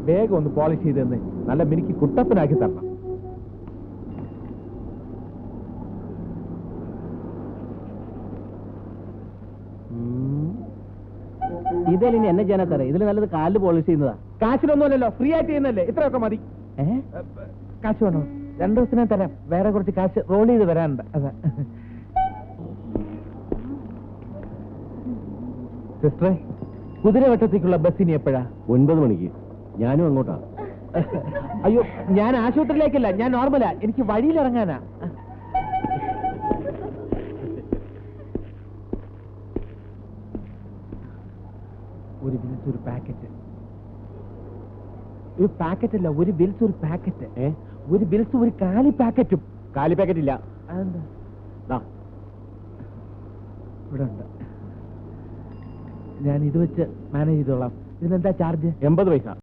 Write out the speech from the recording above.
വേഗം ഒന്ന് പോളിഷ് ചെയ്ത് തന്നെ നല്ല മിനിക്ക് കുട്ടപ്പനാക്കി തരണം. ഇതിനി എന്നെ ചെയ്യാനാ സാറേ? ഇതിൽ നല്ലത് കാലിൽ പോളിഷ് ചെയ്യുന്നതാ. കാശിനൊന്നുമല്ലല്ലോ, ഫ്രീ ആയിട്ട് ചെയ്യുന്നല്ലേ, ഇത്രയൊക്കെ മതി. കാശ് വേണോ? 2 ദിവസത്തിനെ തരാം. വേറെ കുറച്ച് കാശ് റോൾ ചെയ്ത് വരാനുണ്ട്. അതാ സിസ്റ്ററെ, കുതിരവട്ടത്തേക്കുള്ള ബസ്സിന് എപ്പോഴാ? 9 മണിക്ക്. ഞാനും അങ്ങോട്ടാ. അയ്യോ, ഞാൻ ആശുപത്രിയിലേക്കല്ല, ഞാൻ നോർമലാ. എനിക്ക് വഴിയിലിറങ്ങാനാ. ഒരു ബിൽസ് ഒരു പാക്കറ്റ്. ഒരു പാക്കറ്റ് അല്ല, ഒരു ബിൽസ് ഒരു പാക്കറ്റ്. ഒരു ബിൽസ് ഒരു കാലി പാക്കറ്റും. കാലി പാക്കറ്റ് ഇല്ല. അതെന്താ? ഇവിടെ ഉണ്ട്. ഞാൻ ഇത് വെച്ച് മാനേജ് ചെയ്തോളാം. ഇതിനെന്താ ചാർജ്? 80 പൈസ.